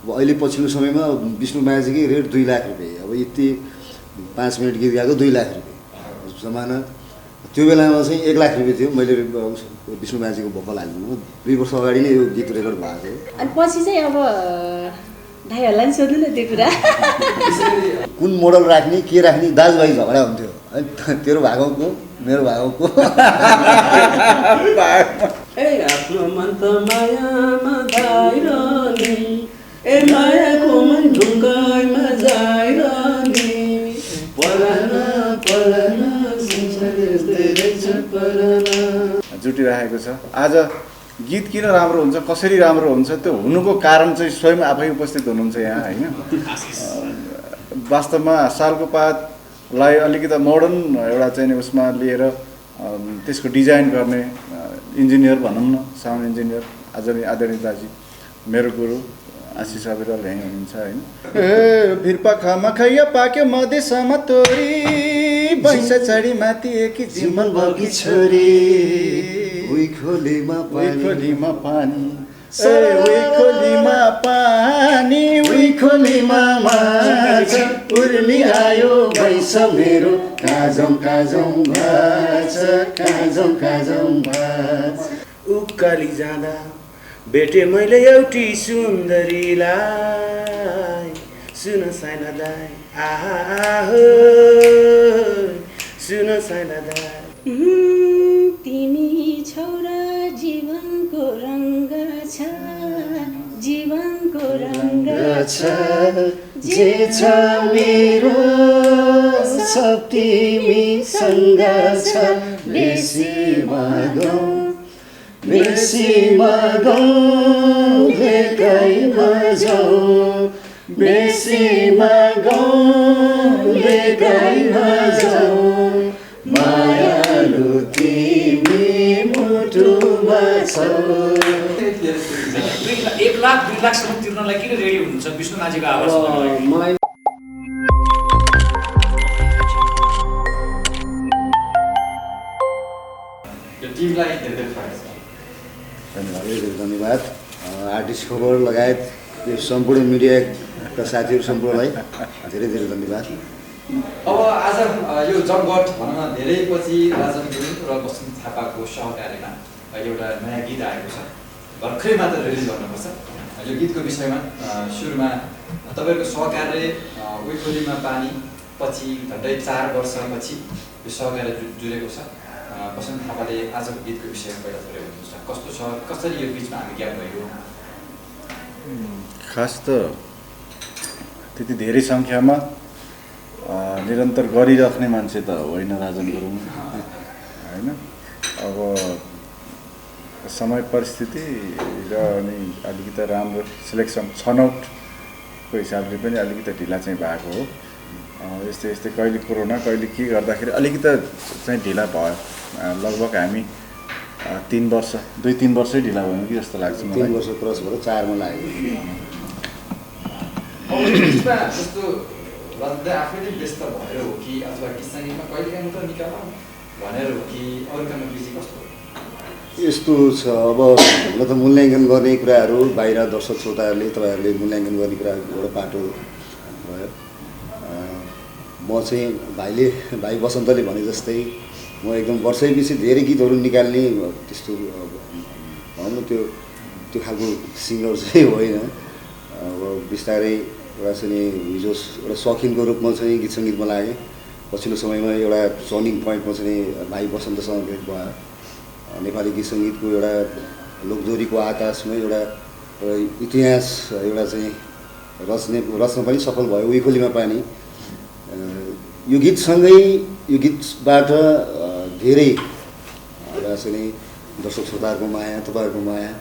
अब अहिले पछिल्लो समयमा विष्णु माझीकै रेट 2 लाख रुपियाँ। अब यति 5 मिनट गीत गाएको 2 लाख रुपियाँ जमाना। त्यो बेलामा चाहिँ 1 लाख रुपियाँ थियो। मैले विष्णु माझीको भोकल हाल्नु 2 वर्ष अगाडि नै यो गीत रेकर्ड भएको थियो। अनि पछि चाहिँ अब भाइहरूलाई नि सोध्नु न त्यो कुरा कुन मोडल राख्ने के राख्ने दाजुभाइ झगडा हुन्थ्यो है। तेरो भएको को मेरो भएको को ए आफ्नो मन त मायामा धाइरहने ए मायाको मन ढुङ्गाइमा जाइरहने पराना पराना संसार यस्तै रहेछ पराना जुटिरहेको छ। आज गीत किन राम्रो हुन्छ कसरी राम्रो हुन्छ त्यो हुनुको कारण चाहिँ स्वयं आफै उपस्थित हुनुहुन्छ यहाँ होइन। वास्तवमा सालको पातलाई अलिकति मोडर्न एउटा चाहिँ उसमा लिएर त्यसको डिजाइन गर्ने इन्जिनियर भनौँ न, साउन्ड इन्जिनियर आदरणीय दाजु मेरो गुरु आशिष अविरल यहीँ हुनुहुन्छ होइन। ए भिरपाखामा खैया पाक्यो मधेसमा तोरी बैसा चढी माथि एकी जीवन बगी छोरी उही खोलीमा पानी उही खोलीमा पानी उही खोलीमा माछ उर्मी आयो भैँस मेरो काजौँ काजौँ भाछ काजौँ काजौँ भाछ। उकाली जाँदा भेटे मैले एउटी सुन्दरीलाई सुन साइला दाई आहो सुन साइला दाई तिमी छोरा जीवनको रङ्ग छ जीवनको रङ्ग छ जे छ मेरो सब तिमीसँग छ बेसी मागौँ लेकैमा जाउँ बेसी मागौँ लेकैमा जाउँ मायालु तिमी मुटुमा छौ। 1 लाख 2 लाखसम्म तिर्नलाई किन रेडी हुनुहुन्छ विष्णु माझीको आवाज? धन्यवाद आर्टिस्ट खबर लगायत यो सम्पूर्ण मिडियाका साथीहरू सम्पूर्णलाई धेरै धेरै धन्यवाद। अब आज यो जगगट भनौँ न धेरै पछि राजन गुरुङ र वसन्त थापाको सहकार्यमा एउटा नयाँ गीत आएको छ। भर्खरै मात्र रिलिज गर्नुपर्छ। यो गीतको विषयमा सुरुमा तपाईँहरूको सहकार्य उही खोलीमा पानी पछि झन्डै 4 वर्षपछि यो सहकार्य जुरेको छ। वसन्त थापाले आजको गीतको विषयमा पहिला थोरै भन्नुहुन्छ कस्तो छ, कसरी यो बिचमा हामी ग्याप भयो? खास त त्यति धेरै सङ्ख्यामा निरन्तर गरिराख्ने मान्छे त होइन राजन गुरुङ होइन। अब समय परिस्थिति र अनि अलिकति राम्रो सिलेक्सन छनौटको हिसाबले पनि अलिकति ढिला चाहिँ भएको हो। यस्तै यस्तै कहिले कोरोना कहिले के गर्दाखेरि अलिकति चाहिँ ढिला भयो। लगभग हामी 2-3 वर्षै ढिला भयौँ कि जस्तो लाग्छ मलाई। 3 वर्ष क्रस भएर 4 मा लाग्यो। जस्तो रद्दै आफैले व्यस्त भएर हो कि अथवा गीत सङ्गीतमा कहिलेकाहीँ मात्र निकालौँ भनेर हो कि अरू काममा बिजी कस्तो हो? यस्तो छ अब हुन त मूल्याङ्कन गर्ने कुराहरू बाहिर दर्शक श्रोताहरूले तपाईँहरूले मूल्याङ्कन गर्ने कुरा एउटा बाटो भयो। म चाहिँ भाइ वसन्तले भने जस्तै म एकदम वर्षैपछि धेरै गीतहरू निकाल्ने त्यस्तो भनौँ न त्यो खालको सिङ्गर चाहिँ होइन। अब बिस्तारै एउटा चाहिँ हिजो एउटा सौखिनको रूपमा चाहिँ गीत सङ्गीतमा लागेँ। पछिल्लो समयमा एउटा टर्निङ पोइन्टमा चाहिँ भाइ वसन्तसँग भेट भयो। नेपाली गीत सङ्गीतको एउटा लोकदोरीको आकाशमा एउटा इतिहास एउटा चाहिँ रच्न पनि सफल भयो उही खोलीमा पानी। यो गीतसँगै यो गीतबाट धेरै एउटा चाहिँ दर्शक श्रोताहरूको माया तपाईँहरूको माया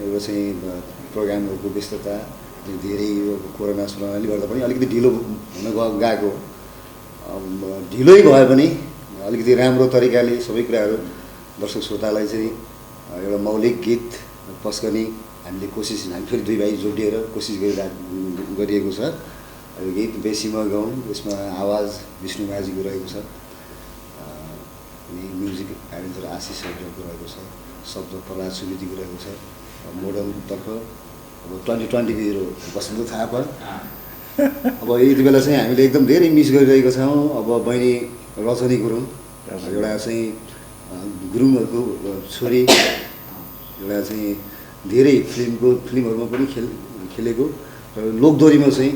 एउटा चाहिँ प्रोग्रामहरूको व्यस्तता धेरै यो कोरोना सुनाले गर्दा पनि अलिकति ढिलो हुन गएको। ढिलै भए पनि अलिकति राम्रो तरिकाले सबै कुराहरू दर्शक श्रोतालाई चाहिँ एउटा मौलिक गीत पस्कने हामीले फेरि 2 भाइ जोडिएर कोसिस गरिएको छ। यो गीत बेसीमा गाउँ यसमा आवाज विष्णु माझीको रहेको छ अनि म्युजिक एरेन्जर आशिष अविरलको रहेको छ, शब्द प्रहलाद सुवेदीको रहेको छ। मोडलतर्फ अब 2020 हिरो बसन्त थापा अब यति बेला चाहिँ हामीले एकदम धेरै मिस गरिरहेको छौँ। अब बहिनी रजनी गुरुङ एउटा चाहिँ गुरुङहरूको छोरी, एउटा चाहिँ धेरै फिल्महरूमा पनि खेलेको र लोकदोरीमा चाहिँ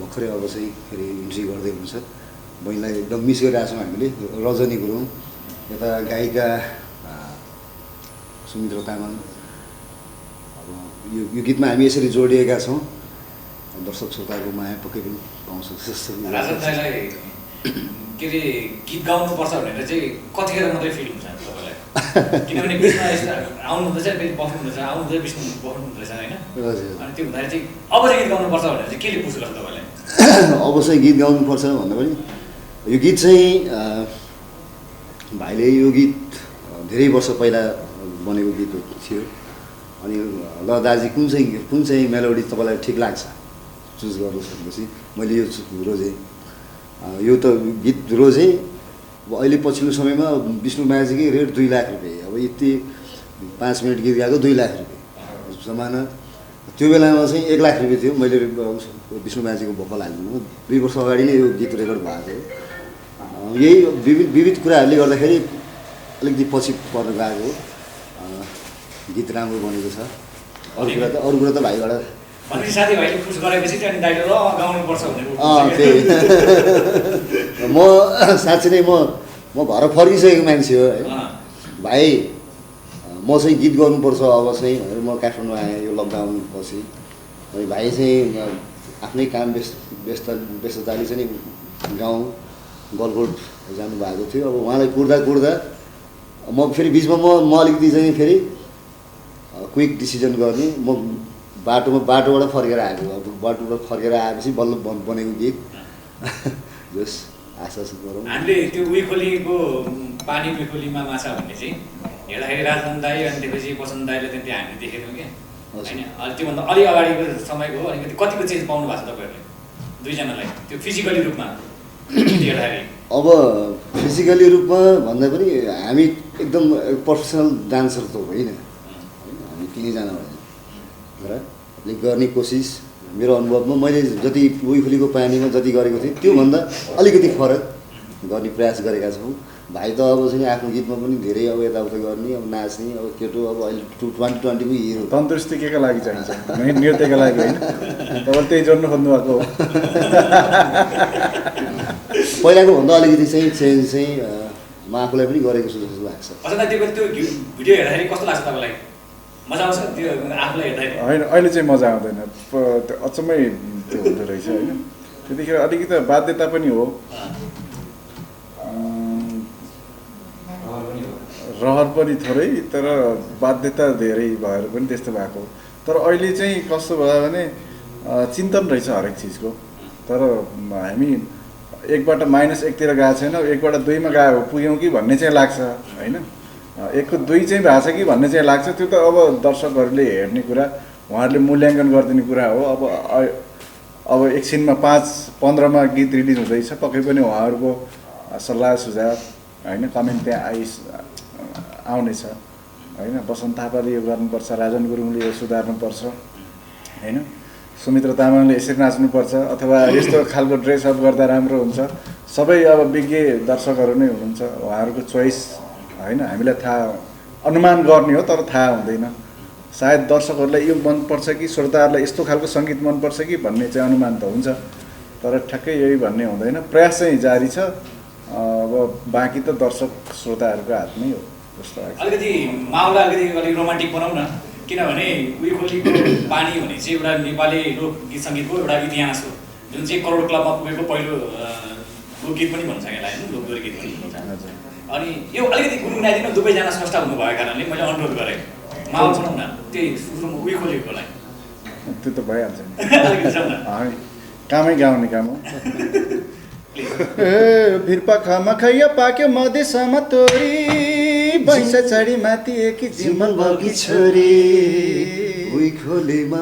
भर्खरै अब चाहिँ फेरि इन्ट्री गर्दै हुन्छ। बहिनीलाई एकदम मिस गरिरहेको छौँ हामीले। रजनी गुरुङ, यता गायिका सुमित्रा तामाङ। अब यो गीतमा हामी यसरी जोडिएका छौँ। दर्शक श्रोताको माया पक्कै पनि पाउँछ जस्तो राजन दाइलाई के अरे गीत गाउनुपर्छ भनेर चाहिँ कतिखेर मात्रै फिल हुन्छ तपाईँलाई? किनभने बिचमा यस्तो आउनु हुँदैछ, फेरि बस्नु हुँदैछ, आउनु हुँदैछ, बिचमा बस्नु हुँदैछ होइन? अनि त्यो हुँदाखेरि चाहिँ अब चाहिँ गीत गाउनुपर्छ भनेर चाहिँ केले पुस गर्छ तपाईँलाई? अब चाहिँ गीत गाउनुपर्छ भन्दा पनि यो गीत चाहिँ भाइले यो गीत धेरै वर्ष पहिला बनेको गीत थियो। अनि ल दाजु कुन चाहिँ मेलोडी तपाईँलाई ठिक लाग्छ चुज गर्नुहोस् भनेपछि मैले यो रोजेँ। यो त गीत रोजेँ। अब अहिले पछिल्लो समयमा विष्णु माझीकै रेट 2 लाख रुपियाँ। अब यति 5 मिनट गीत गाएको 2 लाख रुपियाँ जमाना। त्यो बेलामा चाहिँ 1 लाख रुपियाँ थियो। मैले विष्णु माझीको भोकल हाल्नु 2 वर्ष अगाडि नै यो गीत रेकर्ड भएको हो। यही विविध कुराहरूले गर्दाखेरि अलिकति पछि पर्न गएको। गीत राम्रो बनेको छ। अरू कुरा त भाइबाट अनि साथीभाइले पुस गरेपछि चाहिँ अनि दाइले ल गाउनुपर्छ भनेर त्यही म साँच्चै नै म घर फर्किसकेको मान्छे हो है भाइ। म चाहिँ गीत गर्नुपर्छ अब चाहिँ भनेर म काठमाडौँ आएँ यो लकडाउन पछि। अनि भाइ चाहिँ आफ्नै काम व्यस्तताले चाहिँ गाउँ गलकोट जानुभएको थियो। अब उहाँलाई कुर्दा म फेरि बिचमा म अलिकति चाहिँ फेरि क्विक डिसिजन गर्ने। म बाटोबाट फर्केर आएको। अब बाटोबाट फर्केर आएपछि बल्ल बनेको गीत जस आशा गरौँ। हामीले त्यो उइखोलीको पानी उइखोलीमा माछा भन्ने चाहिँ हेर्दाखेरि राजन दाई अनि त्यसपछि बसन्त दाईले चाहिँ त्यहाँ हामीले देखेको थियौँ क्या होइन? अहिले त्योभन्दा अलि अगाडिको समयको हो। अलिकति कतिको चेन्ज पाउनु भएको छ तपाईँहरूले दुईजनालाई त्यो फिजिकली रूपमा हेर्दाखेरि? अब फिजिकली रूपमा भन्दा पनि हामी एकदम प्रोफेसनल डान्सर त होइन, हामी तिनैजना होइन र गर्ने कोसिस। मेरो अनुभवमा मैले जति उइखोलीको पानीमा जति गरेको थिएँ त्योभन्दा अलिकति फरक गर्ने प्रयास गरेका छौँ। भाइ त अब चाहिँ आफ्नो गीतमा पनि धेरै अब यताउता गर्ने, अब नाच्ने, अब केटो अब अहिले 2020को हिरो। तन्दुरुस्ती केका लागि चाहिन्छ? नृत्यका लागि होइन? तपाईँले त्यही जोड्नु खोज्नु भएको हो। पहिलाको भन्दा अलिकति चाहिँ चेन्ज चाहिँ म आफूलाई पनि गरेको छु जस्तो लाग्छ। अझ त्यो भिडियो हेर्दाखेरि कस्तो लाग्छ तपाईँलाई? मजा आउँछ त्यो आफूलाई हेर्दाखेरि? होइन, अहिले चाहिँ मजा आउँदैन। अचम्मै त्यो हुँदो रहेछ होइन? त्यतिखेर अलिकति बाध्यता पनि हो, रहर पनि थोरै, तर बाध्यता धेरै भएर पनि त्यस्तो भएको। तर अहिले चाहिँ कस्तो भयो भने चिन्तन रहेछ हरेक चिजको। तर हामी एकबाट -1तिर गएको छैनौँ, एकबाट 2मा गयो पुग्यौँ कि भन्ने चाहिँ लाग्छ होइन? 1 को 2 चाहिँ भएको छ कि भन्ने चाहिँ लाग्छ। त्यो त अब दर्शकहरूले हेर्ने कुरा, उहाँहरूले मूल्याङ्कन गरिदिने कुरा हो। अब एकछिनमा 5-15मा गीत रिलिज हुँदैछ, पक्कै पनि उहाँहरूको सल्लाह सुझाव होइन, कमेन्ट त्यहाँ आउनेछ होइन? बसन्त थापाले यो गर्नुपर्छ, राजन गुरुङले यो सुधार्नुपर्छ होइन? सुमित्रा तामाङले यसरी नाच्नुपर्छ अथवा यस्तो खालको ड्रेसअप गर्दा राम्रो हुन्छ। सबै अब विज्ञ दर्शकहरू नै हुनुहुन्छ, उहाँहरूको चोइस होइन? हामीलाई थाहा, अनुमान गर्ने हो तर थाहा हुँदैन। सायद दर्शकहरूलाई यो मनपर्छ कि श्रोताहरूलाई यस्तो खालको सङ्गीत मनपर्छ कि भन्ने चाहिँ अनुमान त हुन्छ, तर ठ्याक्कै यही भन्ने हुँदैन। प्रयास चाहिँ जारी छ। अब बाँकी त दर्शक श्रोताहरूको हातमै हो जस्तो लाग्छ। अलिकति माहौल अलिक रोमान्टिक बनाउँ न, किनभने उइखोलीको पानी भने चाहिँ एउटा नेपाली लोकगीत सङ्गीतको एउटा इतिहास हो, जुन चाहिँ करोड क्लबमा पुगेको पहिलो लोकगीत पनि भन्छ यसलाई होइन? लोकदोरी गीत पनि भन्छ। अनि यो अलिकति गुनगुनाइदिनु, दुवैजना स्रष्टा हुनुभएको कारणले मैले अनुरोध गरेँ, माहौल बनाउँ न त्यही सुरुमा उइखोलीकोलाई। त्यो त भइहाल्छ नि, अलिकति जाउँ न। कामै गाउने काम हो। भिरपाखामा खैया पाक्यो मधेसमा तोरी, भैँसा चढी माथि एकी जिम्मल बगी छोरी, उइखोलीमा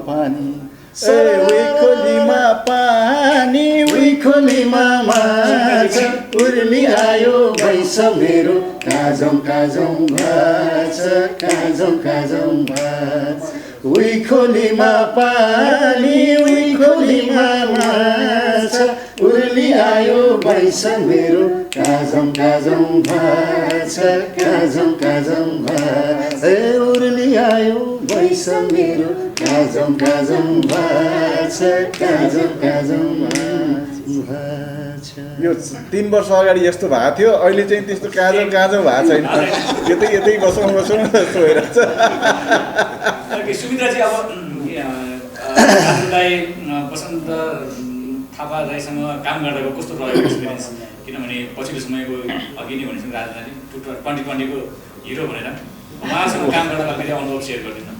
पानी उही खोलीमा पानी उही खोलीमा माछा उर्ली आयो भैँस मेरो काजौँ काजौँ भाछ काजौँ काजौँ भाछ उही खोलीमा पानी उही खोलीमा माछा उर्ली आयो भैँस मेरो काजौँ काजौँ भाछ काजौँ काजौँ भाछ उर्ली आयो भैँस मेरो काजौँ काजौँ भाछ काजौँ काजौँ भाछ। यो 3 वर्ष अगाडि यस्तो भएको थियो, अहिले चाहिँ त्यस्तो काजो काजो भएको छैन। यतै बसौँ जस्तो भइरहेछ। सुमित्राजी अब दाई बसन्त थापा दाईसँग काम गर्दाको कस्तो रह्यो एक्सपिरियन्स? किनभने पछिल्लो समयको अघि नै भनेपछि राजधानी 2020को हिरो भनेर उहाँसँग काम गर्दा फेरि अनुभव सेयर गरिदिनु।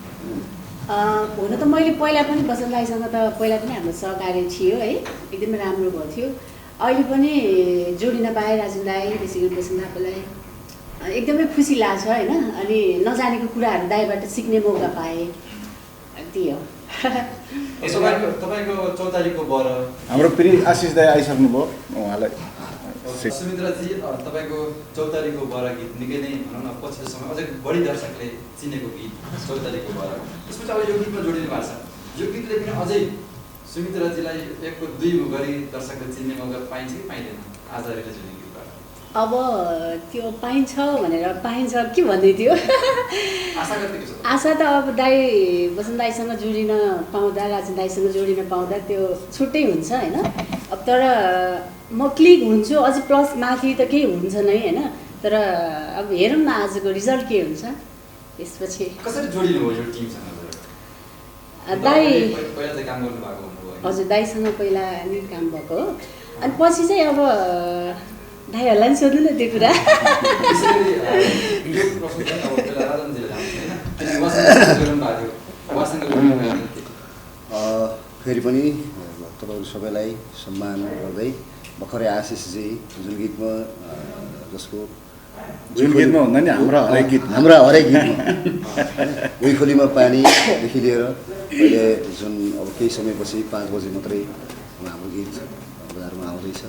हुन त मैले पहिला पनि बसन्त दाईसँग त पहिला पनि हाम्रो सहकार्य थियो है, एकदमै राम्रो भएको थियो। अहिले पनि जोडिन पाएँ राजन दाई त्यसै गरी बसन्त थापालाई एकदमै खुसी लाग्छ होइन। अनि नजानेको कुराहरू दाईबाट सिक्ने मौका पाएँ, त्यही हो। तपाईँको 4 तारिकको बर हाम्रो फेरि आशिष दाई आइसक्नुभयो, उहाँलाई सुमित्राजी तपाईँको 4 तारिकको बर गीत निकै नै भनौँ न पछिल्लो समय अझै बढी दर्शकले चिनेको गीत 4 तारिकको बर। त्यसपछि अब यो गीतमा जोडिनु भएको छ, यो गीतले पनि अझै सुमित्राजीलाई 1 को 2 गरी दर्शकले चिन्ने मौका पाइन्छ कि पाइँदैन आज रिलिज हुने गीतबाट? अब त्यो पाइन्छ भनेर पाइन्छ के भन्दै थियो। आशा गर्दै के छ? आशा त अब दाई बसन्त दाईसँग जोडिन पाउँदा राजन दाईसँग जोडिन पाउँदा त्यो छुट्टै हुन्छ होइन। अब तर म क्लिक हुन्छु अझ प्लस माथि त केही हुन्छ नै होइन। तर अब हेरौँ न आजको रिजल्ट के हुन्छ त्यसपछि। कसरी जोडिनु भयो यो टिमसँग? दाई पहिला चाहिँ काम गर्नु भएको भन्नुभयो। हजुर दाईसँग पहिला नि काम भएको हो। अनि पछि चाहिँ अब दाईहरूलाई नि सोध्नु न त्यो कुरा। फेरि पनि तपाईँहरू सबैलाई सम्मान गर्दै भर्खरै आशिषजी जुन गीतमा जसको जुन गीतमा भन्दा नि हाम्रा हरेक गीतमा उही खोलीमा पानीदेखि लिएर अहिले जुन अब केही समयपछि 5 बजे मात्रै हाम्रो गीत बजारमा आउँदैछ।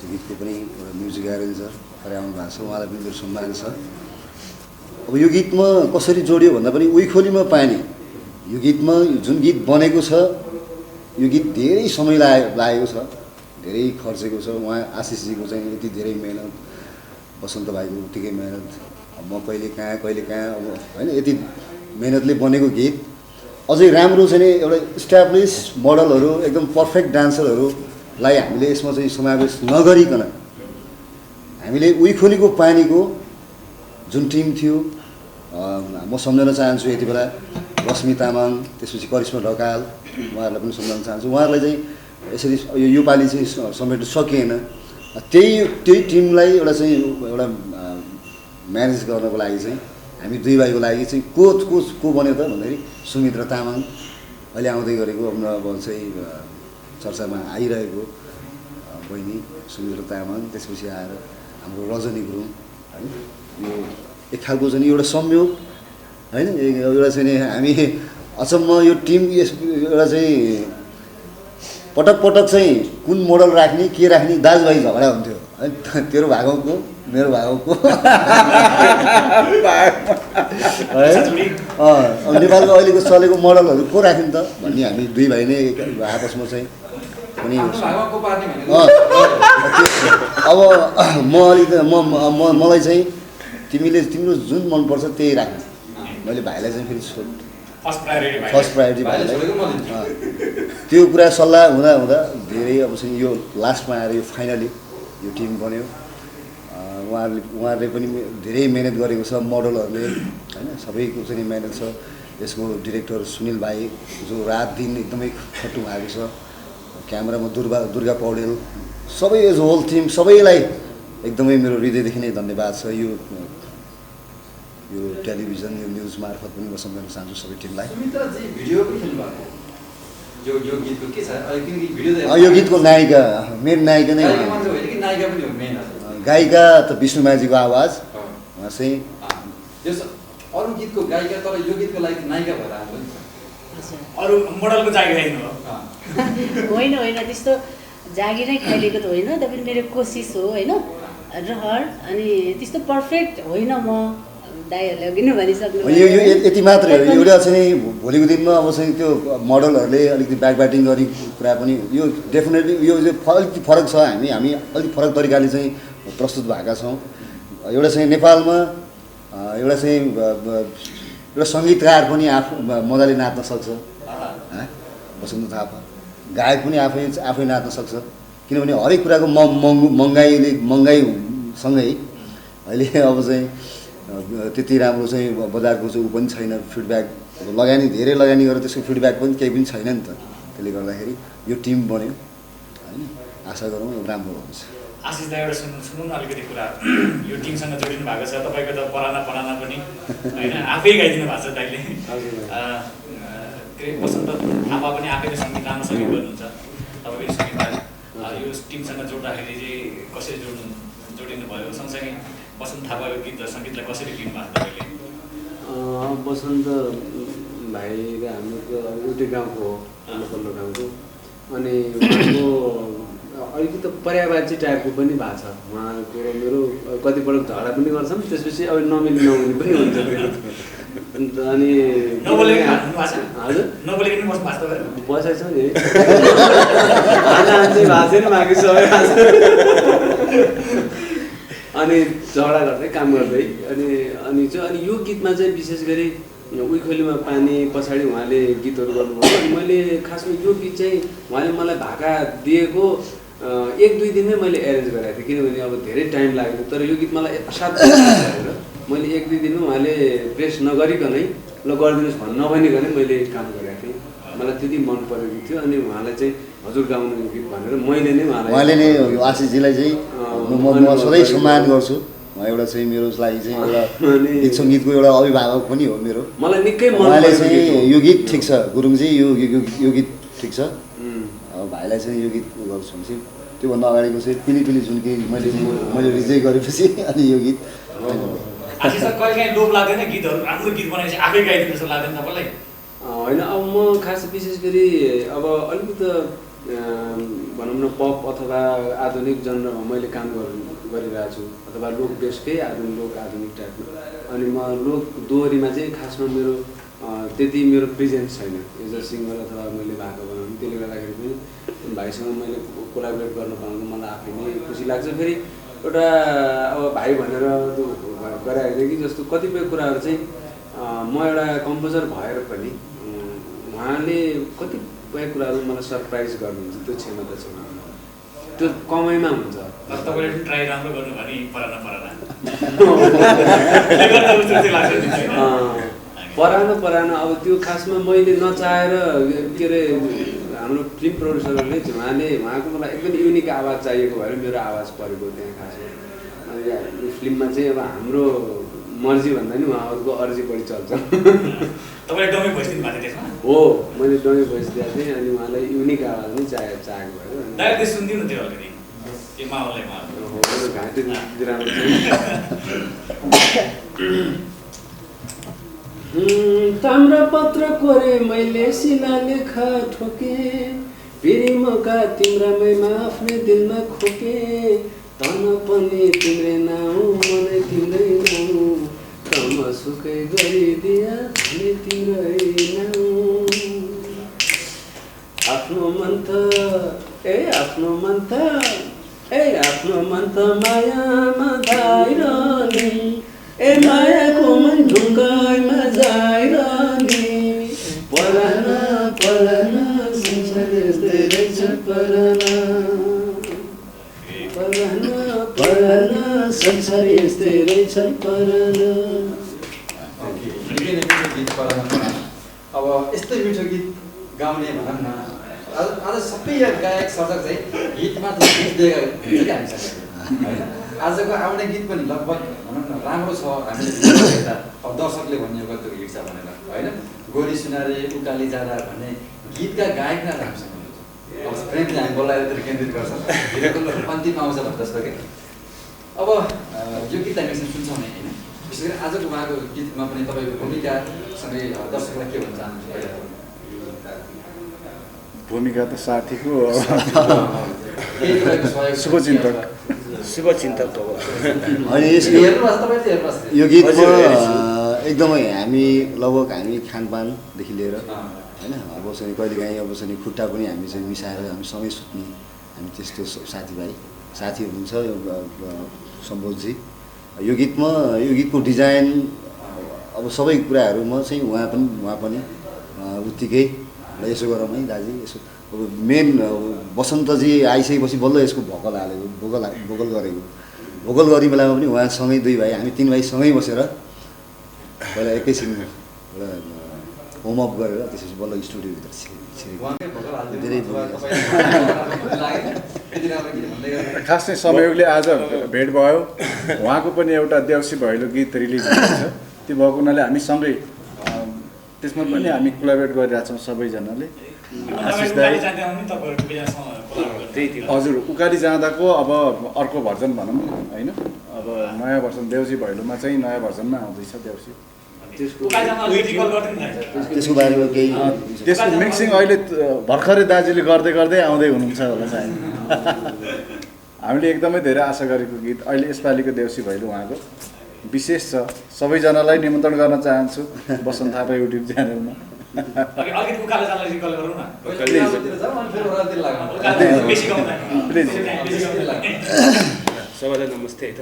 त्यो गीतको पनि एउटा म्युजिक एरेन्जर भर्खरै आउनु भएको छ, उहाँलाई पनि मेरो सम्मान छ। अब यो गीतमा कसरी जोडियो भन्दा पनि उही खोलीमा पानी यो गीतमा जुन गीत बनेको छ यो गीत धेरै समय लागेको छ, धेरै खर्चेको छ। उहाँ आशिषजीको चाहिँ यति धेरै मेहनत, बसन्त भाइको उत्तिकै मेहनत, म कहिले कहाँ अब होइन यति मेहनतले बनेको गीत अझै राम्रो चाहिँ एउटा इस्टाब्लिस मोडलहरू एकदम पर्फेक्ट डान्सरहरूलाई हामीले यसमा चाहिँ समावेश नगरिकन हामीले उही खोलीको पानीको जुन टिम थियो, म सम्झन चाहन्छु यति बेला रश्मि तामाङ, त्यसपछि करिश्मा ढकाल, उहाँहरूलाई पनि सम्झन चाहन्छु। उहाँहरूलाई चाहिँ यसरी यो पालि चाहिँ समेट्न सकिएन। त्यही टिमलाई एउटा म्यानेज गर्नको लागि चाहिँ हामी दुई भाइको लागि चाहिँ को बन्यो त भन्दाखेरि सुमित्रा तामाङ अहिले आउँदै गरेको अब चाहिँ चर्चामा आइरहेको बहिनी सुमित्रा तामाङ, त्यसपछि आएर हाम्रो रजनी गुरुङ होइन। यो एक खालको चाहिँ एउटा संयोग होइन, एउटा चाहिँ हामी अचम्म यो टिम एउटा चाहिँ पटक चाहिँ कुन मोडल राख्ने के राख्ने दाजुभाइ झगडा हुन्थ्यो है, तेरो भागौँको मेरो भागौँको अब नेपालको अहिलेको चलेको मोडलहरू को राख्ने त भन्ने हामी दुई भाइ नै आपसमा चाहिँ पनि अब म अलिक मलाई चाहिँ तिम्रो जुन मनपर्छ त्यही राख्ने, मैले भाइलाई चाहिँ फेरि फर्स्ट प्रायोरिटी भाइलाई त्यो कुरा सल्लाह हुँदा धेरै अब चाहिँ यो लास्टमा आएर यो फाइनली यो टिम बन्यो। उहाँहरूले पनि धेरै मेहनत गरेको छ, मोडलहरूले होइन, सबैको चाहिँ मेहनत छ। यसको डिरेक्टर सुनिल भाइ जो रात दिन एकदमै खट्नु भएको छ, क्यामेरामा दुर्गा पौडेल, सबै एज होल टिम सबैलाई एकदमै मेरो हृदयदेखि नै धन्यवाद छ। यो टेलिभिजन यो न्युज मार्फत पनि म सम्झन चाहन्छु सबै टिमलाई। यो गीतको नायिका मेन नायिका नै गायिका त विष्णु माझीको आवाज उहाँ चाहिँ अरू गीतको गायिका, तर यो गीतको लागि नायिका भएर आएको नि अरू मोडलको जागिर खाइदिनु भयो होइन होइन त्यस्तो जागिरै खाइलिएको त होइन, तपाईँ मेरो कोसिस हो होइन, रहर। अनि त्यस्तो पर्फेक्ट होइन म, दाइहरूले अघि नै भनिसक्नु यो यति मात्रै हो। एउटा चाहिँ भोलिको दिनमा अब चाहिँ त्यो मोडलहरूले अलिकति ब्याटिङ गर्ने कुरा पनि यो डेफिनेटली यो चाहिँ अलिकति फरक छ। हामी अलिक फरक तरिकाले चाहिँ प्रस्तुत भएका छौँ। एउटा चाहिँ नेपालमा एउटा चाहिँ एउटा सङ्गीतकार पनि मजाले नाच्न सक्छ, वसन्त थापा। गायक पनि आफै नाच्न सक्छ, किनभने हरेक कुराको महँगाइसँगै अहिले अब चाहिँ त्यति राम्रो चाहिँ बजारको चाहिँ ऊ पनि छैन, फिडब्याक धेरै लगानी गरेर त्यसको फिडब्याक पनि केही पनि छैन नि त। त्यसले गर्दाखेरि यो टिम बन्यो होइन, आशा गरौँ राम्रो हुन्छ। आशिष दाइ एउटा सुन्नु न अलिकति कुरा, यो टिमसँग जोडिनु भएको छ तपाईँको त पराना पनि होइन, आफै गाइदिनु भएको छ दाइले। के अरे वसन्त थापा पनि आफैले सङ्गीत राम्रोसँग गर्नुहुन्छ, तपाईँको सङ्गीतकार यो टिमसँग जोड्दाखेरि चाहिँ कसरी जोडिनु भयो, सँगसँगै वसन्त थापाको गीत र सङ्गीतलाई कसरी लिनु भएको तपाईँले? वसन्त भाइ र हाम्रो एउटै गाउँको हो, पल्लो गाउँको। अनि उहाँको अलिकति पर्यावाची टाइपको पनि भएको छ उहाँको र मेरो। कतिपल्ट झगडा पनि गर्छौँ, त्यसपछि अब नमिल्ने पनि हुन्छ। अनि हजुर बसाइ छ नि आज चाहिँ भाषै मागे सबै अनि झगडा गर्दै काम गर्दै अनि यो गीतमा चाहिँ विशेष गरी उइखोलीमा पानी पछाडि उहाँले गीतहरू गर्नुभयो। मैले खासमा यो गीत चाहिँ उहाँले मलाई भाका दिएको 1-2 दिनमै मैले एरेन्ज गरेको थिएँ, किनभने अब धेरै टाइम लाग्यो। तर यो गीत मलाई असाध्यै मैले 1-2 दिनमा उहाँले प्रेस नगरिकनै ल गरिदिनुहोस् नभनिकनै मैले काम गरेको थिएँ। मलाई त्यति मन परेको थियो। अनि उहाँलाई चाहिँ हजुर गाउनु यो गीत भनेर मैले नै उहाँले नै आशिषजीलाई चाहिँ म सधैँ सम्मान गर्छु। उहाँ एउटा चाहिँ मेरो लागि चाहिँ एउटा गीत सङ्गीतको एउटा अभिभावक पनि हो मेरो। मलाई निकै मन उहाँले चाहिँ यो गीत ठिक छ गुरुङजी, यो गीत ठिक छ, अब भाइलाई चाहिँ यो गीत गर्छु भने चाहिँ त्योभन्दा अगाडिको चाहिँ पिली जुन कि मैले रिजेक्ट गरेपछि अनि यो गीत आशिष सर कहिले काहीँ लोभ लाग्दैन गीतहरू राम्रो गीत बनाएपछि आफै गाइदिनु जस्तो लाग्दैन तपाईँलाई? होइन, अब म खास विशेष गरी अब अलिकति भनौँ न पप अथवा आधुनिक जनरमा मैले काम गरिरहेको छु, अथवा लोक बेसकै आधुनिक टाइपको। अनि म लोक दोहोरीमा चाहिँ खासमा मेरो त्यति मेरो प्रेजेन्स छैन एज अ सिङ्गर अथवा मैले भाका बनाउनु। त्यसले गर्दाखेरि पनि भाइसँग मैले कोलाबोरेट गर्न पाउनु मलाई आफै नै खुसी लाग्छ। फेरि एउटा अब भाइ भनेर गराइदियो कि जस्तो कतिपय कुराहरू चाहिँ म एउटा कम्पोजर भएर पनि उहाँले कतिपय कुराहरू मलाई सरप्राइज गर्नुहुन्छ, त्यो क्षमता छ, त्यो कमाइमा हुन्छ। तपाईँले पनि ट्राई राम्रो गर्नु भने परानो अब त्यो खासमा मैले नचाहेर के अरे हाम्रो फिल्म प्रोड्युसरहरूले उहाँको मलाई एकदम युनिक आवाज चाहिएको भएर मेरो आवाज परेको त्यहाँ खासमा। अनि यो फिल्ममा चाहिँ अब हाम्रो मर्जी भन्दा नि उहाँहरूको अर्जी बढी चल्छ। तपाईँले डमी भोइस दिनु भएको थियो त्यसमा? हो, मैले डमी भोइस दिएको थिएँ। अनि उहाँलाई युनिक आवाज नै चाहेको भयो। डाइरेक्ट सुनिदिनु थियो अलिकति त्यो माहौललाई घाँटी बिराम्रो ताम्रपत्र कोरे मैले शिलालेखा ठोके, पिरिमका तिम्रामैमा आफ्नै दिलमा खोके, तन पनि तिम्रै नाउँ मनै तिम्रै नाउँ, कम सुकै गरिदिया भने तिम्रै नाउँ। आफ्नो मन त मायामा धाइरहने, ए मायाको मन ढुङ्गाइमा जाइरहने, परान संसार यस्तै रहेछ, परान संसार यस्तै रहेछ, अब यस्तै मिठो गीत गाउने भनौँ न, आज सबै गायक सर्जक चाहिँ गीत मात्र दिएका हुन्छ कि हामीसँग होइन। आजको आउने गीत पनि लगभग भनौँ न राम्रो छ। हामीले अब दर्शकले भन्ने कति हिट छ भनेर होइन। गोरी सुनारे उकाली जाँदा भन्ने गीतका गायक नै राम्रोसँग हुनुहुन्छ। अब प्रेमले हामी बोलाएर केन्द्रित गर्छ, हिरोको अन्तिममा आउँछ भने जस्तो कि अब यो गीत हामी सुन्छौँ नै होइन। विशेष गरी आजको उहाँको गीतमा पनि तपाईँको भूमिकासँगै दर्शकलाई के भन्न चाहनुहुन्छ? भूमिका त साथीको केही कुराको सहयोग शुभचिन्तक शुभचिन्तक हो। अनि यो गीतमा एकदमै हामी लगभग हामी खानपानदेखि लिएर होइन अब चाहिँ कहिलेकाहीँ अब चाहिँ खुट्टा पनि हामी चाहिँ मिसाएर हामी सँगै सुत्ने हामी त्यस्तो साथी हुनुहुन्छ सम्बोधजी। यो गीतको डिजाइन अब सबै कुराहरूमा चाहिँ उहाँ पनि उत्तिकै यसो गरौँ है दाजु यसो अब मेन बसन्तजी आइसकेपछि बल्ल यसको भोकल हालेको भोकल गरेको भोकल गर्ने बेलामा पनि उहाँसँगै दुई भाइ हामी तिन भाइ सँगै बसेर पहिला एकैछिन एउटा होमअप गरेर त्यसपछि बल्ल स्टुडियोभित्र खास चाहिँ संयोगले आज भेट भयो। उहाँको पनि एउटा देउसी भैलो गीत रिलिज भएको छ, त्यो भएको हुनाले हामी सँगै त्यसमा पनि हामी कोलाबरेट गरिरहेछौँ सबैजनाले। हजुर उकाली जाँदाको अब अर्को भर्जन भनौँ होइन, अब नयाँ भर्जन देउसी भैलोमा चाहिँ नयाँ भर्जनमा आउँदैछ देउसी। त्यसको बारेमा केही त्यसको मिक्सिङ अहिले भर्खरै दाजुले गर्दै आउँदै हुनुहुन्छ होला सायद। हामीले एकदमै धेरै आशा गरेको गीत अहिले यसपालिको देउसी भैलो उहाँको विशेष छ। सबैजनालाई निमन्त्रण गर्न चाहन्छु बसन्त थापा युट्युब च्यानलमा। सबैलाई नमस्ते है त।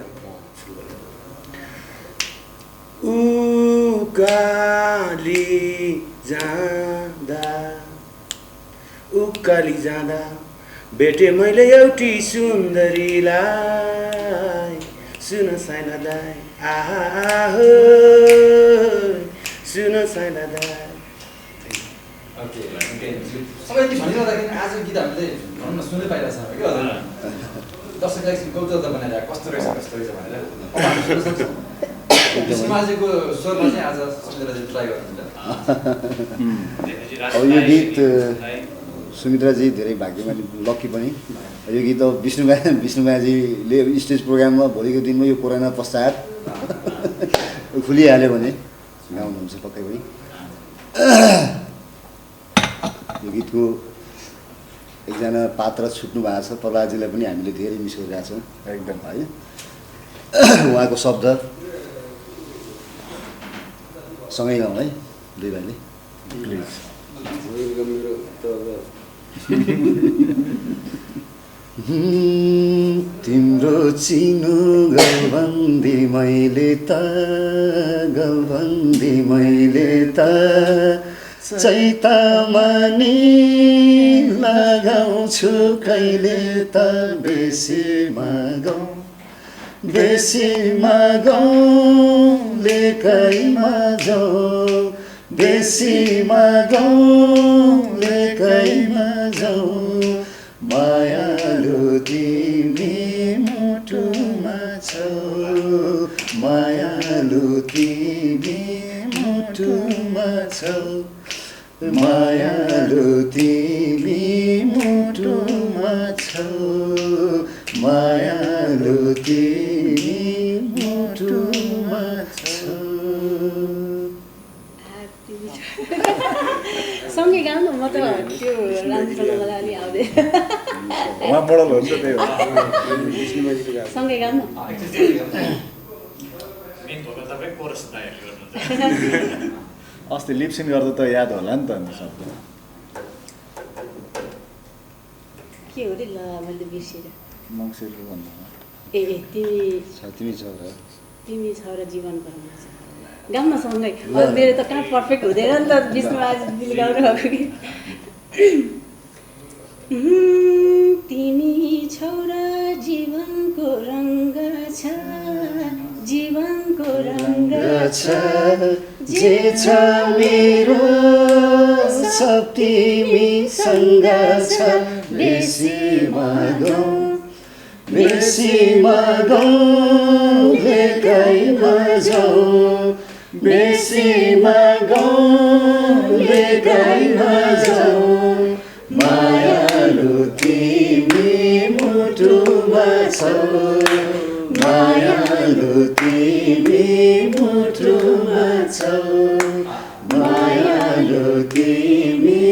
उकाली जाँदा भेटे मैले एउटी सुन्दरीलाई, सुन साइला दाई आहो सुन साइला दाई। सबै भनिरहँदाखेरि आज गीत हामीले भनौँ न सुन्दै पाइरहेको छ कि हजुर दर्शकलाई कौतुक बनाएर कस्तो रहेछ भनेर समाजको स्वरमा चाहिँ आज सुमित्राजी ट्राई गर्नुहुन्छ। अब यो गीत सुमित्राजी धेरै भाग्यमानी लक्की पनि। यो गीत अब विष्णुमाजीले स्टेज प्रोग्राममा भोलिको दिनमा यो कोरोना पश्चात खुलिहाल्यो भने गाउनुहुन्छ पक्कै पनि। यो गीतको एकजना पात्र छुट्नु भएको छ, प्रहलादजीलाई पनि हामीले धेरै मिस गरिरहेछौँ एकदम है। उहाँको शब्द सँगै गाउँ है दुई भाइले प्लिज। तिम्रो चिनो गलबन्दी मैले त चैतामा नि लगाउँछु कहिले त बेसी मागौँ लेकैमा जाऊ बेसी मागौँ लेकैमा जाऊ मायालु तिमी मुटुमा छौ मायालु तिमी मुटुमा छौ मायालु तिमी मुटुमा छौ मायालु तिमी मुटुमा छौ। सँगै गाउनु म त त्यो राम्रोसँग मलाई अलि आउँदैन। उहाँ मोडल हो नि त त्यही हो। सँगै गाउनु अस्ति लिपसिन गर्दा त याद होला नि त अन्त शब्द के हो रे ल मैले बिर्सेर मङ्सिरको भन्दा ए तिमी छ र जीवन गर्नु छ गाउन सँगै। मेरो त कहाँ पर्फेक्ट हुँदैन नि त विष्णुराजले गाउनु भएको कि तिमी छौ र जीवनको रङ्ग छ जीवनको रङ्ग छ जे छ मेरो सब तिमीसँग छ बेसी मागौँ लेकैमा जाऊ बेसी मागौँ लेकैमा जाऊ मायालु तिमी मुटुमा छौ मायालु तिमी मुटुमा छौ मायालु तिमी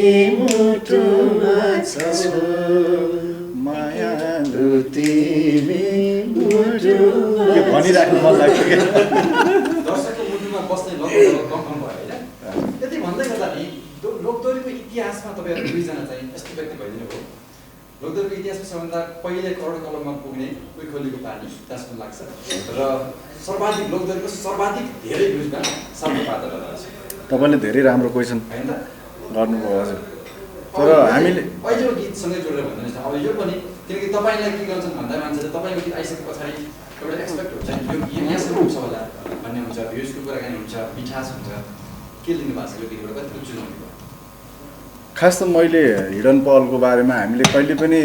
राख्नु मन लाग्छ कि दर्शकको मुटुमा बस्ने लगभग कम भयो होइन यति भन्दै गर्दा नि लोकदोहोरीको इतिहासमा तपाईँहरू दुईजना चाहिँ यस्तो व्यक्ति भइदिनु भयो लोकदोहोरीको इतिहासमा सबभन्दा पहिले करोड कलममा पुग्ने उही खोलीको पानी जस्तो लाग्छ र सर्वाधिक लोकदोहोरीको सर्वाधिक धेरै भ्युजमा साउको पात्र रहेछ तपाईँले धेरै राम्रो क्वेसन होइन त गर्नुभयो हजुर तर हामीले अहिलेको गीतसँगै जोडेर भन्नुहोस् न अब यो पनि किनकि तपाईँलाई के गर्छन् भन्दा मान्छेले तपाईँको गीत आइसके पछाडि एउटा एक्सपेक्ट हुन्छ यो यहाँसम्म हुन्छ होला भन्ने हुन्छ भ्युजको कुराकानी हुन्छ मिठास हुन्छ के लिनु भएको छ यो गीतबाट कतिको चुनौती भयो खास त मैले हिडन पहलको बारेमा हामीले कहिले पनि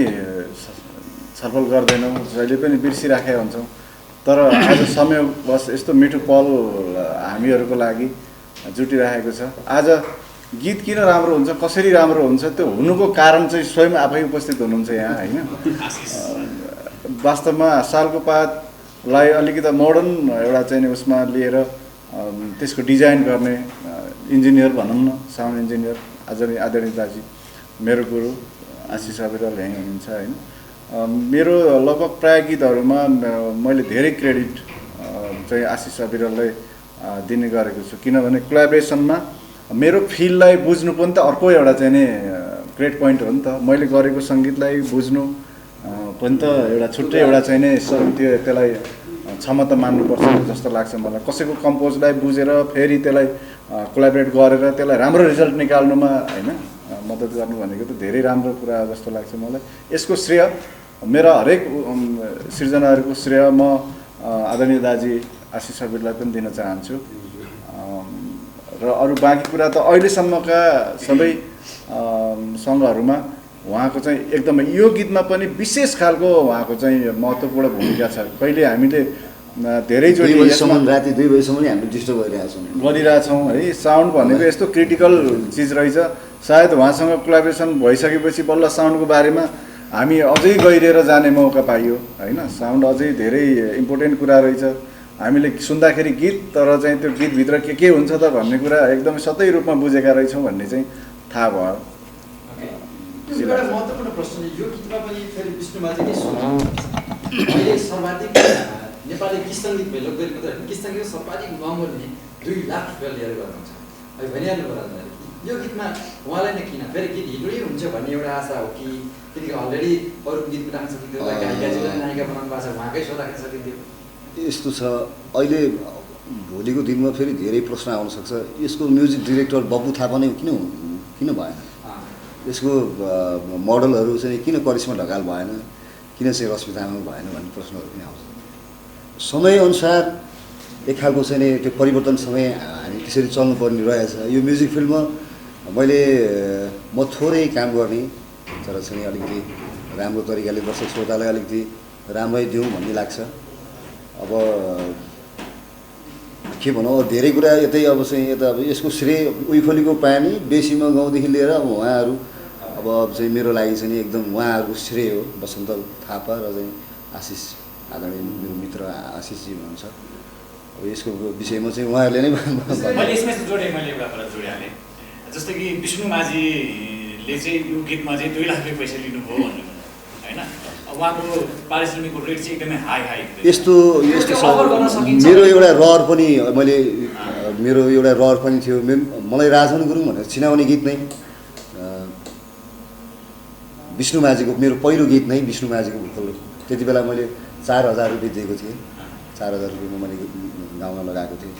छलफल गर्दैनौँ जहिले पनि बिर्सिराखेका हुन्छौँ तर आज समयवश यस्तो मिठो पल हामीहरूको लागि जुटिरहेको छ आज गीत किन राम्रो हुन्छ कसरी राम्रो हुन्छ त्यो हुनुको कारण चाहिँ स्वयं आफै उपस्थित हुनुहुन्छ यहाँ होइन वास्तवमा सालको पातलाई अलिकति मोडर्न एउटा चाहिँ उसमा लिएर त्यसको डिजाइन गर्ने इन्जिनियर भनौँ न साउन्ड इन्जिनियर आदरणीय दाजु मेरो गुरु आशिष अविरल यहीँ हुनुहुन्छ होइन मेरो लगभग प्राय गीतहरूमा मैले धेरै क्रेडिट चाहिँ आशिष अविरललाई दिने गरेको छु किनभने कोलाबोरेसनमा मेरो फिललाई बुझ्नु पनि त अर्को एउटा चाहिँ नि ग्रेट पोइन्ट हो नि त मैले गरेको सङ्गीतलाई बुझ्नु पनि त एउटा छुट्टै एउटा चाहिँ नि त्यसलाई क्षमता मान्नुपर्छ जस्तो लाग्छ मलाई कसैको कम्पोजलाई बुझेर फेरि त्यसलाई कोलाबोरेट गरेर त्यसलाई राम्रो रिजल्ट निकाल्नुमा होइन मद्दत गर्नु भनेको त धेरै राम्रो कुरा जस्तो लाग्छ मलाई यसको श्रेय मेरा हरेक सृजनाहरूको श्रेय म आदरणीय दाजी आशिष अविरलाई पनि दिन चाहन्छु र अरू बाँकी कुरा त अहिलेसम्मका सबै सङ्घहरूमा उहाँको चाहिँ एकदमै यो गीतमा पनि विशेष खालको उहाँको चाहिँ महत्त्वपूर्ण भूमिका छ कहिले हामीले धेरैचोटि राति 2 बजीसम्म हामी डिस्टर्ब गरिरहेछौँ है साउन्ड भनेको यस्तो क्रिटिकल चिज रहेछ सायद उहाँसँग कोलाबोरेसन भइसकेपछि बल्ल साउन्डको बारेमा हामी अझै गहिरिएर जाने मौका पाइयो होइन साउन्ड अझै धेरै इम्पोर्टेन्ट कुरा रहेछ हामीले सुन्दाखेरि गीत तर चाहिँ त्यो गीतभित्र के हुन्छ त भन्ने कुरा एकदमै सतै रूपमा बुझेका रहेछौँ भन्ने चाहिँ थाहा भयो एउटा महत्त्वपूर्ण प्रश्न यो गीतमा पनि फेरि विष्णुमा चाहिँ के सुन्नु अहिले सर्वाधिक नेपाली गीत सङ्गीत भयो लोकदोहोरी मात्रै होइन गीत सङ्गीत सर्वाधिक महँगो लिने 2 लाख रुपियाँ लिएर गर्नुहुन्छ है भनिहाल्नु पर्यो यो गीतमा उहाँलाई नै किन फेरि गीत हिँड्नै हुन्छ भन्ने एउटा आशा हो कि किनकि अलरेडी अरू गीत बनाउन सकिन्थ्यो गायिकाजीलाई नायिका बनाउनु भएको छ उहाँकै सो राख्न सकिन्थ्यो यस्तो छ अहिले भोलिको दिनमा फेरि धेरै प्रश्न आउन सक्छ यसको म्युजिक डिरेक्टर बब्बु थापा नै किन भएन यसको मोडलहरू चाहिँ किन करिश्मा ढकाल भएन किन चाहिँ रश्मि तामाङ भएन भन्ने प्रश्नहरू पनि आउँछ समयअनुसार एक खालको चाहिँ त्यो परिवर्तन समय हामी त्यसरी चल्नुपर्ने रहेछ यो म्युजिक फिल्डमा म थोरै काम गर्ने तर चाहिँ अलिकति राम्रो तरिकाले दर्शक श्रोतालाई अलिकति राम्रै दिउँ भन्ने लाग्छ अब के भनौँ धेरै कुरा यतै अब चाहिँ यता अब यसको श्रेय उही खोलीको पानी बेसीमा गाउँदेखि लिएर अब उहाँहरू अब चाहिँ मेरो लागि चाहिँ एकदम उहाँहरूको श्रेय हो वसन्त थापा र चाहिँ आशिष आदरणीय मेरो मित्र आशिषजी हुनुहुन्छ अब यसको विषयमा चाहिँ उहाँहरूले नै मैले यसमा जोडेँ मैले एउटा कुरा जोडिहालेँ जस्तै कि विष्णु माझीले चाहिँ यो गीतमा चाहिँ 2 लाख रुपियाँ पैसा लिनुभयो भन्नु होइन उहाँको पारिश्रमिकको रेट चाहिँ एकदमै हाई यस्तो छ मेरो एउटा रहर पनि थियो मलाई राजन गुरुङ भनेर चिनाउने गीत नै विष्णु माझीको मेरो पहिलो गीत नै विष्णु माझीको भोकल त्यति बेला मैले 4000 रुपियाँ दिएको थिएँ 4000 रुपियाँमा मैले गाउन लगाएको थिएँ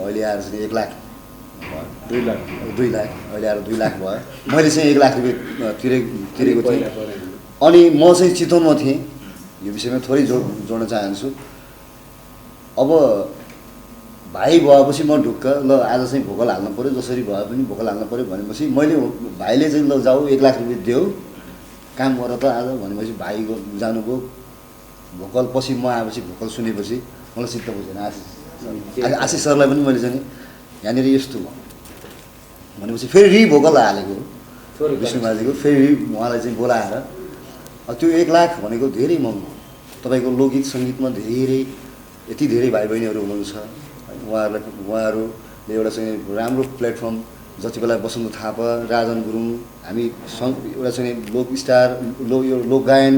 अहिले आएर चाहिँ 1 लाख भयो 2 लाख अहिले आएर 2 लाख भयो मैले चाहिँ 1 लाख रुपियाँ तिरेको थिएँ अनि म चाहिँ चितवनमा थिएँ यो विषयमा थोरै जोड्न चाहन्छु अब भाइ भएपछि म ढुक्क ल आज चाहिँ भोकल हाल्नु पऱ्यो जसरी भए पनि भोकल हाल्नु पऱ्यो भनेपछि मैले भाइले चाहिँ ल जाऊ 1 लाख रुपियाँ देऊ काम गर त आज भनेपछि भाइ जानुभयो भोकल पछि म आएपछि भोकल सुनेपछि मलाई चित्त बुझेन आशिष सरलाई पनि मैले चाहिँ यहाँनिर यस्तो भनेपछि फेरि भोकल हालेको विष्णु माझीको फेरि उहाँलाई चाहिँ बोलाएर त्यो 1 लाख भनेको धेरै महँगो तपाईँको लोकगीत सङ्गीतमा धेरै यति धेरै भाइ बहिनीहरू हुनुहुन्छ उहाँहरूले एउटा चाहिँ राम्रो प्लेटफर्म जति बेला वसन्त थापा राजन गुरुङ हामी एउटा चाहिँ लोक स्टार यो लोक गायन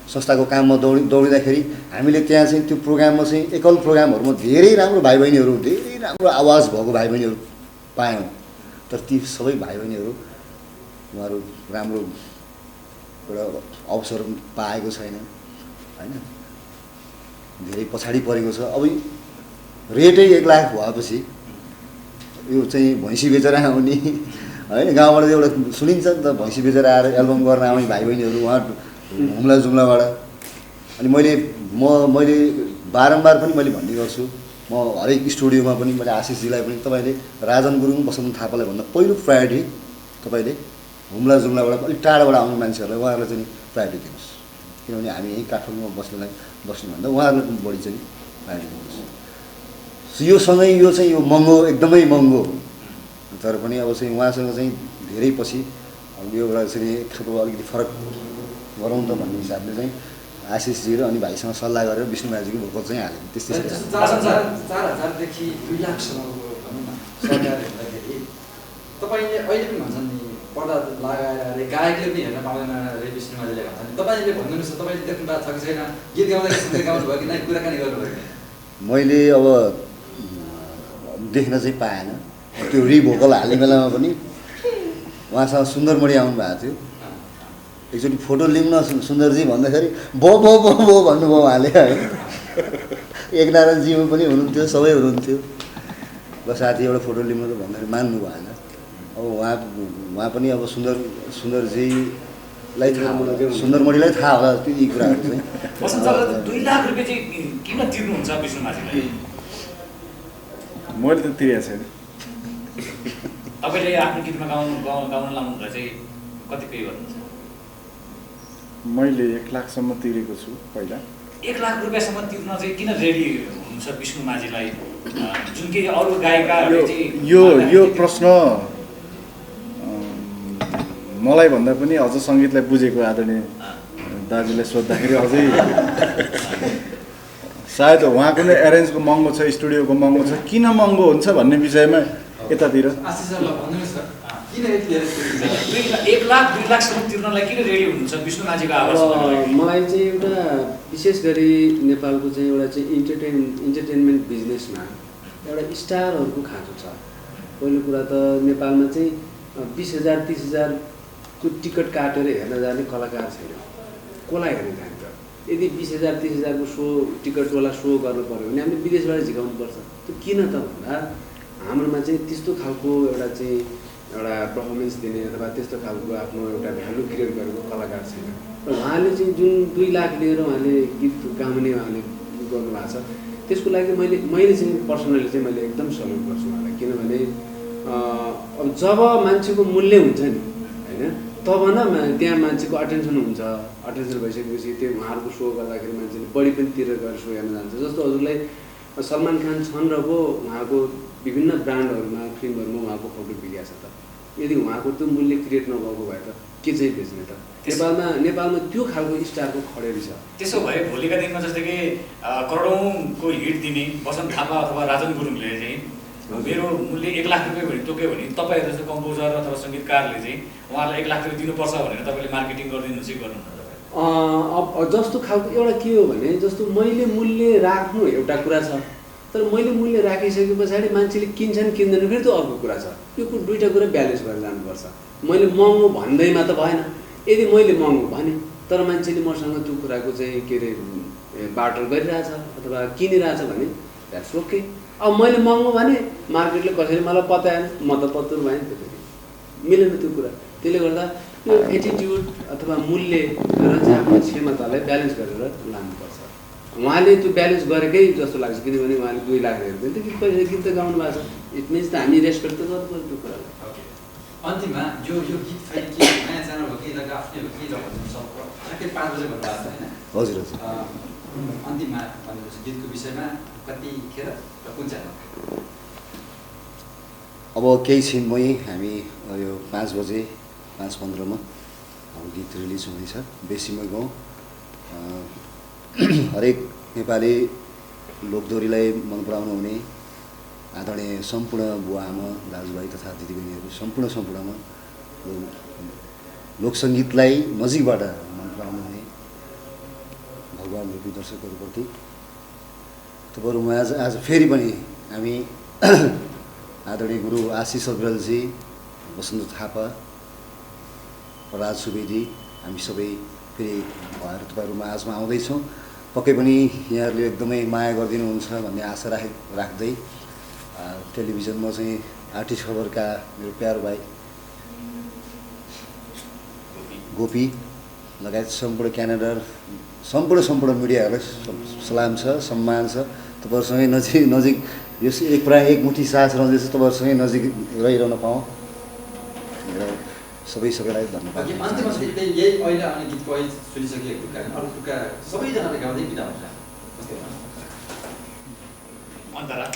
संस्थाको काममा दौडिँदाखेरि हामीले त्यहाँ चाहिँ त्यो प्रोग्राममा चाहिँ एकल प्रोग्रामहरूमा धेरै राम्रो भाइ बहिनीहरू धेरै राम्रो आवाज भएको भाइ बहिनीहरू पायौँ। तर ती सबै भाइ बहिनीहरू उहाँहरू राम्रो एउटा अवसर पाएको छैन होइन, धेरै पछाडि परेको छ। अब रेटै 1 लाख भएपछि यो चाहिँ भैँसी बेचेर आउने होइन, गाउँबाट एउटा सुनिन्छ नि त भैँसी बेचेर आएर एल्बम गर्न आउने भाइ बहिनीहरू उहाँ हुम्ला जुम्लाबाट। अनि मैले बारम्बार पनि मैले भन्ने गर्छु, म हरेक स्टुडियोमा पनि मैले आशिषजीलाई पनि तपाईँले राजन गुरुङ बसन्त थापालाई भन्दा पहिलो प्रायोरिटी तपाईँले हुम्ला जुम्लाबाट अलिक टाढाबाट आउने मान्छेहरूलाई उहाँहरूलाई चाहिँ प्रायोरिटी दिनुहोस्, किनभने हामी यहीँ काठमाडौँमा बस्नुभन्दा उहाँहरूलाई पनि बढी चाहिँ प्रायोरिटी दिनुहोस्। यो सँगै यो चाहिँ यो महँगो एकदमै महँगो, तर पनि अब चाहिँ उहाँसँग चाहिँ धेरै पछि अब यो एउटा चाहिँ एक खालको अलिकति फरक गरौँ त भन्ने हिसाबले चाहिँ आशिषजी र अनि भाइसँग सल्लाह गरेर विष्णु माझीको भोकल चाहिँ हाल्यो। त्यस्तै 4,000देखि 2 लाखसम्मको भनौँ न सरकारले हेर्दाखेरि तपाईँले अहिले पनि भन्छन् नि पर्दा लगाएर गायकले पनि हेर्न पाउँदैन अरे विष्णु माझीले भन्छन्। तपाईँले भन्नुहोस् न, तपाईँले देख्नु भएको छ कि छैन, गीत गाउँदाखेरि सुन्दै गाउनु भयो कि नै, कुराकानी गर्नुभयो कि? मैले अब देख्न चाहिँ पाएन, त्यो रिभोकल हाल्ने बेलामा पनि उहाँसँग सुन्दर मणि आउनु भएको थियो। एकचोटि फोटो लिउँ न सुन्दरजी भन्दाखेरि बो भन्नुभयो उहाँले है। एकनारायणजीमा पनि हुनुहुन्थ्यो, सबै हुनुहुन्थ्यो, बस साथी एउटा फोटो लिउँ त भन्दाखेरि मान्नु भएन। अब उहाँ पनि अब सुन्दरजीलाई थाहा होला, सुन्दरमणिलाई थाहा होला यी कुराहरू चाहिँ। 2 लाख रुपियाँ चाहिँ किन तिर्नुहुन्छ विष्णु माझीलाई? मैले त तिरेको छैन। तपाईँले आफ्नो गीतमा गाउन लाउनुहुँदा चाहिँ कति पे गर्नुहुन्छ? मैले 1 लाखसम्म तिरेको छु पहिला। 1 लाख रुपियाँसम्म तिर्न चाहिँ किन रेडी हुनुहुन्छ विष्णु माझीलाई, जुन कि अरू गायकहरूले चाहिँ? यो प्रश्न मलाई भन्दा पनि अझ सङ्गीतलाई बुझेको आदरणीय दाजुले सोद्धाखेरि अझै सायद उहाँको नै एरेन्जको महँगो छ, स्टुडियोको महँगो छ, किन महँगो हुन्छ भन्ने विषयमा यतातिर 1 लाख 2 लाखसम्म तिर्नलाई किन रेडी हुनुहुन्छ विष्णु माझीको आवाज? मलाई चाहिँ एउटा विशेष गरी नेपालको चाहिँ एउटा चाहिँ इन्टरटेनमेन्ट बिजनेसमा एउटा स्टारहरूको खाँचो छ। पहिलो कुरा त नेपालमा चाहिँ 20,000 30,000को टिकट काटेर हेर्न जाने कलाकार छैन, कसलाई हेर्न जान्छ? यदि 20,000 30,000को सो टिकटवाला सो गर्नु पऱ्यो भने हामीले विदेशबाट झिकाउनु पर्छ। त्यो किन त भन्दा हाम्रोमा चाहिँ त्यस्तो खालको एउटा पर्फर्मेन्स दिने अथवा त्यस्तो खालको आफ्नो एउटा भ्यालु क्रिएट गरेको कलाकार छैन। र उहाँले चाहिँ जुन 2 लाख लिएर उहाँले गीत गाउने उहाँले गर्नुभएको छ, त्यसको लागि मैले चाहिँ पर्सनली चाहिँ मैले एकदम सल्युट गर्छु उहाँलाई। किनभने अब जब मान्छेको मूल्य हुन्छ नि होइन, तब न त्यहाँ मान्छेको अटेन्सन हुन्छ। अटेन्सन भइसकेपछि त्यो उहाँहरूको सो गर्दाखेरि मान्छेले बढी पनि तिरेर गएर सो हेर्न जान्छ। जस्तो हजुरलाई सलमान खान छन् र पो उहाँको विभिन्न ब्रान्डहरूमा फिल्महरूमा उहाँको फोटो बिग्रिया छ त, यदि उहाँको त्यो मूल्य क्रिएट नभएको भए त के चाहिँ बेच्ने त? नेपालमा त्यो खालको स्टारको खडेरी छ। त्यसो भए भोलिका दिनमा जस्तै कि करोडौँको हिट दिने बसन्त थापा अथवा राजन गुरुङले चाहिँ मेरो मूल्य 1 लाख रुपियाँ भने तोक्यो भने तपाईँहरू जस्तो कम्पोजर अथवा सङ्गीतकारले चाहिँ उहाँलाई 1 लाख रुपियाँ दिनुपर्छ भनेर तपाईँले मार्केटिङ गरिदिनु चाहिँ गर्नुहुन्न? अब जस्तो खालको एउटा के हो भने, जस्तो मैले मूल्य राख्नु एउटा कुरा छ, तर मैले मूल्य राखिसके पछाडि मान्छेले किन्छन् किन्दैन फेरि त्यो अर्को कुरा छ। यो दुईवटा कुरा ब्यालेन्स गरेर जानुपर्छ। मैले महँगो भन्दैमा त भएन। यदि मैले महँगो भने तर मान्छेले मसँग त्यो कुराको चाहिँ के अरे बार्टर गरिरहेछ अथवा किनिरहेछ भने द्याट्स ओके। अब मैले महँगो भने मार्केटले कसैले मलाई पत्याएन, म त पत्तुर भएँ, त्यसरी मिलेन त्यो कुरा। त्यसले गर्दा यो एटिट्युड अथवा मूल्य र चाहिँ आफ्नो क्षमतालाई ब्यालेन्स गरेर लानुपर्छ। उहाँले त्यो ब्यालेन्स गरेकै जस्तो लाग्छ, किनभने उहाँले 2 लाख हेर्दैन त्यो गीत त गाउनु भएको छ। इट मिन्स त हामी रेस्पेक्ट त गर्नुपर्छ त्यो कुरालाई। अन्तिममा यो गीत फेरि के नयाँ च्यानल हो कि आफ्नै हो कि भन्नु सक्छ? 5 बजे भन्नुभएको छ होइन? हजुर। अन्तिममा भन्नुहोस् गीतको विषयमा कतिखेर र कुन च्यानल? अब केही छिनमै हामी यो 5 बजे 5:15 गीत रिलिज हुँदैछ। बेसीमै गाउँ हरेक नेपाली लोकदोहोरीलाई मन पराउनु हुने आदरणीय सम्पूर्ण बुवा आमा दाजुभाइ तथा दिदीबहिनीहरू सम्पूर्णमा लोकसङ्गीतलाई नजिकबाट मन पराउनु हुने दर्शकहरूप्रति। तपाईँहरूमा आज फेरि पनि हामी आदरणीय गुरु आशिष अग्रवालजी, वसन्त थापा, राज सुवेदी, हामी सबै फेरि भएर तपाईँहरूमा आजमा आउँदैछौँ। पक्कै पनि यहाँहरूले एकदमै माया गरिदिनुहुन्छ भन्ने आशा राख्दै टेलिभिजनमा चाहिँ आर्टिस्ट खबरका मेरो प्यारो भाइ गोपी लगायत सम्पूर्ण क्यानाडा सम्पूर्ण मिडियाहरूलाई सलाम छ, सम्मान छ। तपाईँहरूसँगै नजिक यो प्रायः एक मुठी सास रहँदैछ, तपाईँहरूसँगै नजिक रहिरहन पाऊँ र सबैलाई धन्यवाद। अन्त्यमा यही अहिले आउने गीतको अहिले सुनिसकेको कारण अरू टुक्का सबैजनाले गाउँदै बिदा हुन्छ। अन्तरा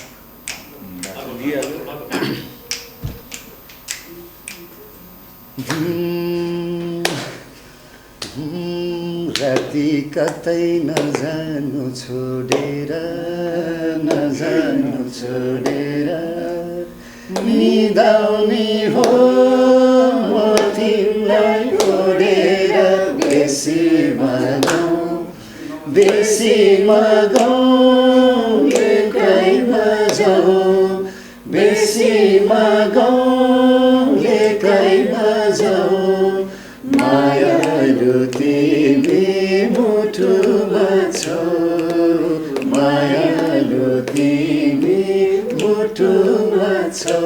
राति कतै नजानु छोडेर निदाउने हो म तिमीलाई छोडेर बेसी मगाउँ एकैमा जाउँ बेसी मगाउँ एकैमा जाउँ मायालु तिमी मुटुमा छौ मायालु तिमी मुटुमा छौ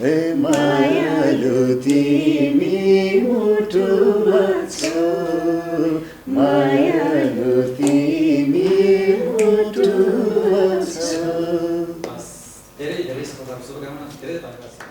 ए मायालु तिमी मुटुमा छौ मायालु तिमी मुटुमा छौ। धेरै शुभकामना, धेरै धन्यवाद।